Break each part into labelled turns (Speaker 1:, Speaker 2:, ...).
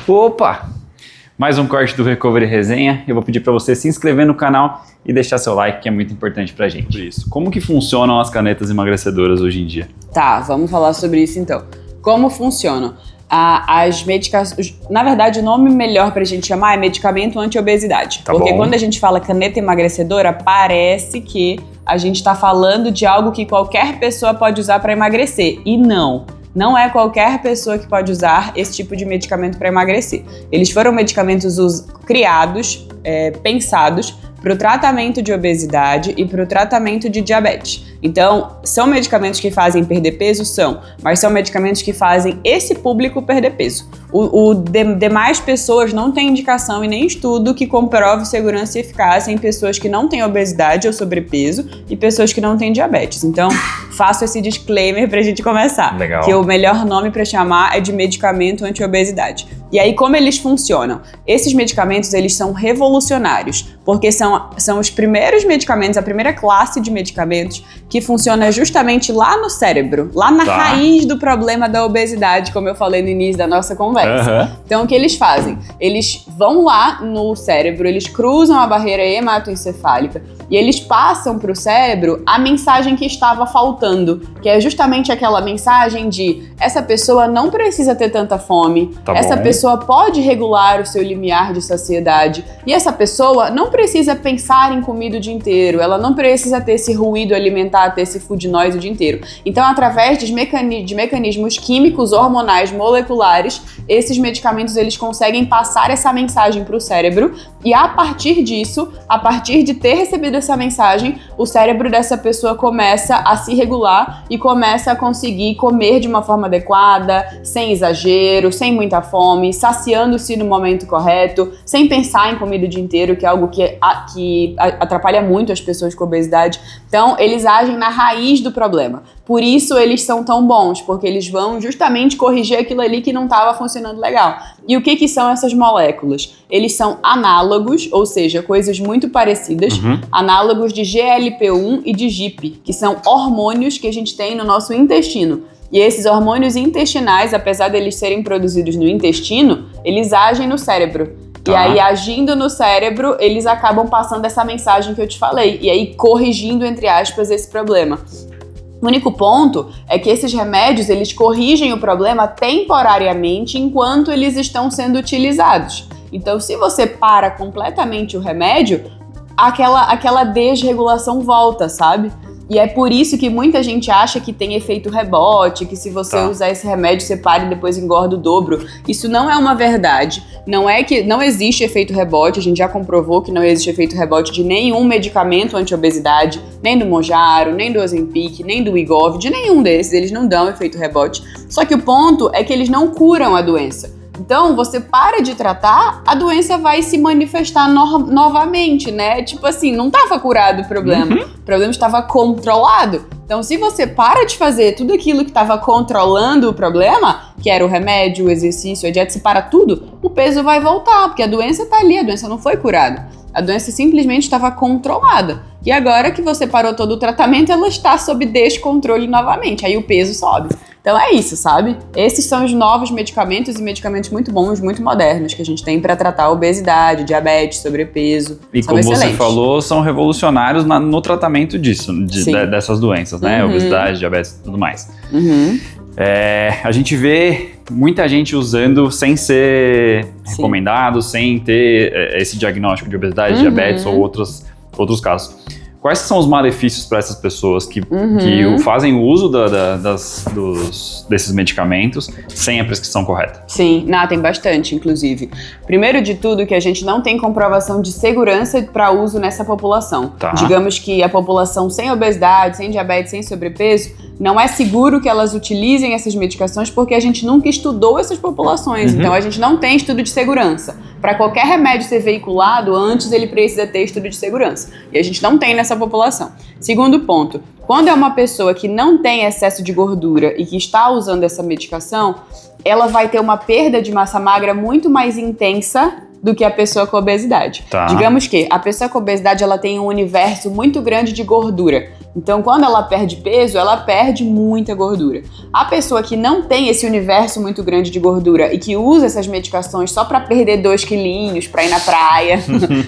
Speaker 1: Opa! Mais um corte do Recovery Resenha. Eu vou pedir para você se inscrever no canal e deixar seu like, que é muito importante pra gente. Isso. Como que funcionam as canetas emagrecedoras hoje em dia?
Speaker 2: Tá, vamos falar sobre isso então. Como funcionam? As medicações, na verdade o nome melhor pra gente chamar é medicamento anti-obesidade.
Speaker 1: Tá
Speaker 2: porque
Speaker 1: bom.
Speaker 2: quando a gente fala caneta emagrecedora, parece que a gente tá falando de algo que qualquer pessoa pode usar para emagrecer. E não é qualquer pessoa que pode usar esse tipo de medicamento para emagrecer. Eles foram medicamentos criados, pensados para o tratamento de obesidade e para o tratamento de diabetes. Então, são medicamentos que fazem perder peso? São, mas são medicamentos que fazem esse público perder peso. Demais pessoas não têm indicação e nem estudo que comprove segurança e eficácia em pessoas que não têm obesidade ou sobrepeso e pessoas que não têm diabetes. Então, faço esse disclaimer pra gente começar.
Speaker 1: Legal.
Speaker 2: Que o melhor nome para chamar é de medicamento anti-obesidade. E aí, como eles funcionam? Esses medicamentos, eles são revolucionários, porque são os primeiros medicamentos, a primeira classe de medicamentos que funciona justamente lá no cérebro, lá na raiz do problema da obesidade, como eu falei no início da nossa conversa. Então, o que eles fazem? Eles vão lá no cérebro, eles cruzam a barreira hematoencefálica e eles passam para o cérebro a mensagem que estava faltando, que é justamente aquela mensagem de essa pessoa não precisa ter tanta fome, essa pessoa pode regular o seu limiar de saciedade e essa pessoa não precisa pensar em comida o dia inteiro, ela não precisa ter esse ruído alimentar, ter esse food noise o dia inteiro. Então, através de mecanismos químicos, hormonais, moleculares, esses medicamentos eles conseguem passar essa mensagem para o cérebro e a partir disso, a partir de ter recebido essa mensagem, o cérebro dessa pessoa começa a se regular e começa a conseguir comer de uma forma adequada, sem exagero, sem muita fome, saciando-se no momento correto, sem pensar em comida o dia inteiro, que é algo que atrapalha muito as pessoas com obesidade. Então, eles agem na raiz do problema. Por isso, eles são tão bons, porque eles vão justamente corrigir aquilo ali que não estava funcionando legal. E o que são essas moléculas? Eles são análogos, ou seja, coisas muito parecidas, análogos de GLP-1 e de GIP, que são hormônios que a gente tem no nosso intestino. E esses hormônios intestinais, apesar de eles serem produzidos no intestino, eles agem no cérebro. E aí, agindo no cérebro, eles acabam passando essa mensagem que eu te falei. E aí, corrigindo, entre aspas, esse problema. O único ponto é que esses remédios, eles corrigem o problema temporariamente enquanto eles estão sendo utilizados. Então, se você para completamente o remédio, aquela desregulação volta, sabe? E é por isso que muita gente acha que tem efeito rebote, que se você usar esse remédio, você para e depois engorda o dobro. Isso não é uma verdade. Não é que não existe efeito rebote, a gente já comprovou que não existe efeito rebote de nenhum medicamento anti-obesidade, nem do Mounjaro, nem do Ozempic, nem do Wegovy, de nenhum desses, eles não dão efeito rebote. Só que o ponto é que eles não curam a doença. Então, você para de tratar, a doença vai se manifestar novamente, né? Tipo assim, não estava curado o problema. O problema estava controlado. Então, se você para de fazer tudo aquilo que estava controlando o problema, que era o remédio, o exercício, a dieta, se para tudo, o peso vai voltar, porque a doença está ali, a doença não foi curada. A doença simplesmente estava controlada. E agora que você parou todo o tratamento, ela está sob descontrole novamente. Aí o peso sobe. Então é isso, sabe? Esses são os novos medicamentos e medicamentos muito bons, muito modernos que a gente tem para tratar a obesidade, diabetes, sobrepeso.
Speaker 1: E como você falou, são revolucionários no tratamento disso, dessas doenças, né? Obesidade, diabetes e tudo mais. A gente vê muita gente usando sem ser recomendado, sem ter esse diagnóstico de obesidade, diabetes ou outros casos. Quais são os malefícios para essas pessoas que fazem o uso desses medicamentos sem a prescrição correta?
Speaker 2: Sim, tem bastante, inclusive. Primeiro de tudo, que a gente não tem comprovação de segurança para uso nessa população. Digamos que a população sem obesidade, sem diabetes, sem sobrepeso, não é seguro que elas utilizem essas medicações porque a gente nunca estudou essas populações. Então, a gente não tem estudo de segurança. Para qualquer remédio ser veiculado, antes ele precisa ter estudo de segurança. E a gente não tem nessa população. Segundo ponto, quando é uma pessoa que não tem excesso de gordura e que está usando essa medicação, ela vai ter uma perda de massa magra muito mais intensa do que a pessoa com obesidade. Digamos que a pessoa com obesidade ela tem um universo muito grande de gordura. Então, quando ela perde peso, ela perde muita gordura. A pessoa que não tem esse universo muito grande de gordura e que usa essas medicações só para perder 2 quilinhos, para ir na praia,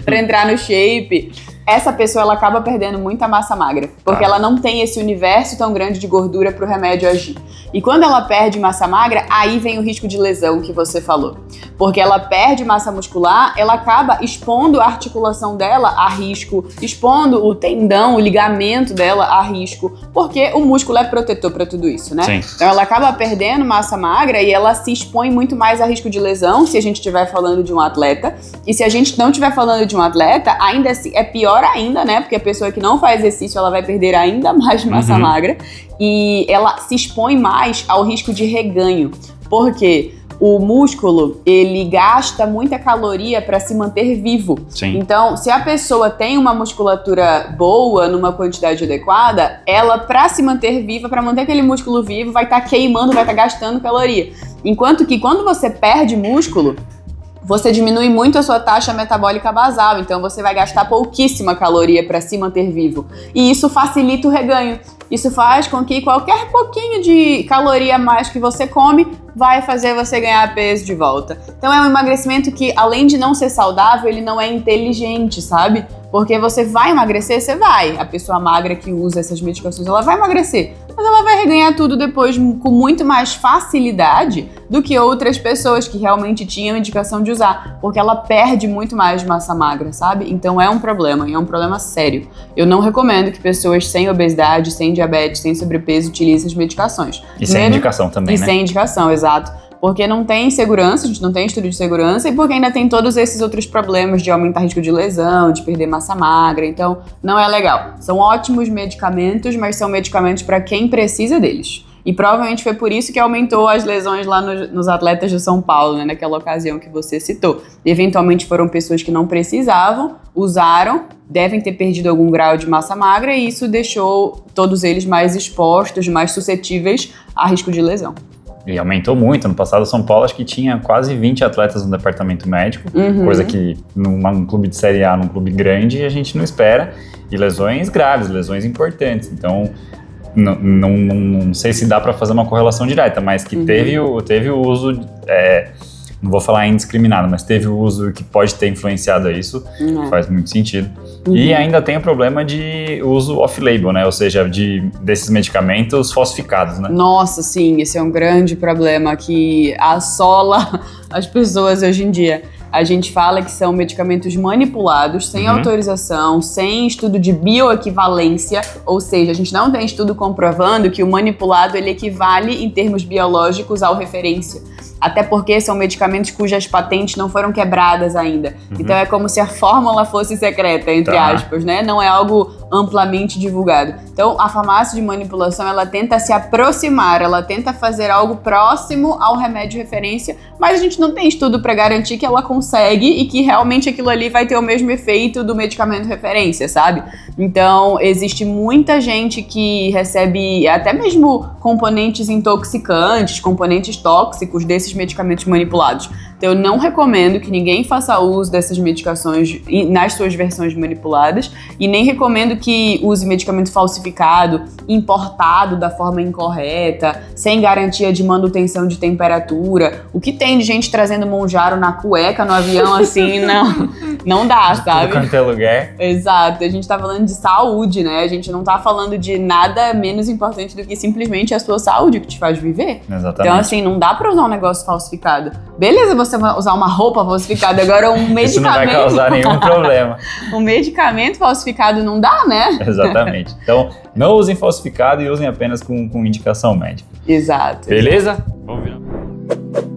Speaker 2: para entrar no shape, essa pessoa ela acaba perdendo muita massa magra, porque ela não tem esse universo tão grande de gordura para o remédio agir. E quando ela perde massa magra, aí vem o risco de lesão que você falou. Porque ela perde massa muscular, ela acaba expondo a articulação dela a risco, expondo o tendão, o ligamento dela a risco, porque o músculo é protetor para tudo isso, né? Sim. Então ela acaba perdendo massa magra e ela se expõe muito mais a risco de lesão se a gente estiver falando de um atleta. E se a gente não estiver falando de um atleta, ainda assim é pior ainda, né? Porque a pessoa que não faz exercício, ela vai perder ainda mais massa magra e ela se expõe mais ao risco de reganho. Por quê? O músculo, ele gasta muita caloria para se manter vivo. Sim. Então, se a pessoa tem uma musculatura boa, numa quantidade adequada, ela, para se manter viva, para manter aquele músculo vivo, vai estar queimando, vai estar gastando caloria. Enquanto que quando você perde músculo, você diminui muito a sua taxa metabólica basal, então você vai gastar pouquíssima caloria para se manter vivo. E isso facilita o reganho. Isso faz com que qualquer pouquinho de caloria a mais que você come vai fazer você ganhar peso de volta. Então é um emagrecimento que, além de não ser saudável, ele não é inteligente, sabe? Porque você vai emagrecer, você vai. A pessoa magra que usa essas medicações, ela vai emagrecer. Mas ela vai reganhar tudo depois com muito mais facilidade do que outras pessoas que realmente tinham indicação de usar. Porque ela perde muito mais massa magra, sabe? Então é um problema, e é um problema sério. Eu não recomendo que pessoas sem obesidade, sem diabetes, sem sobrepeso utilizem essas medicações.
Speaker 1: E sem indicação também, né?
Speaker 2: E sem indicação, exato. Porque não tem segurança, a gente não tem estudo de segurança e porque ainda tem todos esses outros problemas de aumentar risco de lesão, de perder massa magra, então não é legal. São ótimos medicamentos, mas são medicamentos para quem precisa deles. E provavelmente foi por isso que aumentou as lesões lá nos atletas de São Paulo, né, naquela ocasião que você citou. Eventualmente foram pessoas que não precisavam, usaram, devem ter perdido algum grau de massa magra e isso deixou todos eles mais expostos, mais suscetíveis a risco de lesão.
Speaker 1: E aumentou muito. No passado, São Paulo, acho que tinha quase 20 atletas no departamento médico, coisa que num clube de Série A, num clube grande, a gente não espera. E lesões graves, lesões importantes. Então, não sei se dá para fazer uma correlação direta, mas que teve o uso, não vou falar indiscriminado, mas teve o uso que pode ter influenciado isso, faz muito sentido. E ainda tem o problema de uso off-label, né? Ou seja, desses medicamentos falsificados, né?
Speaker 2: Nossa, sim, esse é um grande problema que assola as pessoas hoje em dia. A gente fala que são medicamentos manipulados, sem autorização, sem estudo de bioequivalência, ou seja, a gente não tem estudo comprovando que o manipulado ele equivale em termos biológicos ao referência. Até porque são medicamentos cujas patentes não foram quebradas ainda. Então é como se a fórmula fosse secreta, entre aspas, né? Não é algo amplamente divulgado. Então a farmácia de manipulação, ela tenta se aproximar, ela tenta fazer algo próximo ao remédio referência, mas a gente não tem estudo para garantir que ela consegue e que realmente aquilo ali vai ter o mesmo efeito do medicamento referência, sabe? Então existe muita gente que recebe até mesmo componentes intoxicantes, componentes tóxicos desses medicamentos manipulados. Então eu não recomendo que ninguém faça uso dessas medicações nas suas versões manipuladas e nem recomendo que use medicamento falsificado, importado da forma incorreta, sem garantia de manutenção de temperatura. O que tem de gente trazendo Monjaro na cueca no avião assim, não dá, sabe?
Speaker 1: Quanto é lugar.
Speaker 2: Exato, a gente tá falando de saúde, né? A gente não tá falando de nada menos importante do que simplesmente a sua saúde que te faz viver.
Speaker 1: Exatamente.
Speaker 2: Então assim, não dá pra usar um negócio falsificado. Beleza, você vai usar uma roupa falsificada, agora um medicamento...
Speaker 1: Isso não vai causar nenhum problema.
Speaker 2: Um medicamento falsificado não dá, né?
Speaker 1: Exatamente. Então, não usem falsificado e usem apenas com indicação médica.
Speaker 2: Exato.
Speaker 1: Beleza? Vamos ver.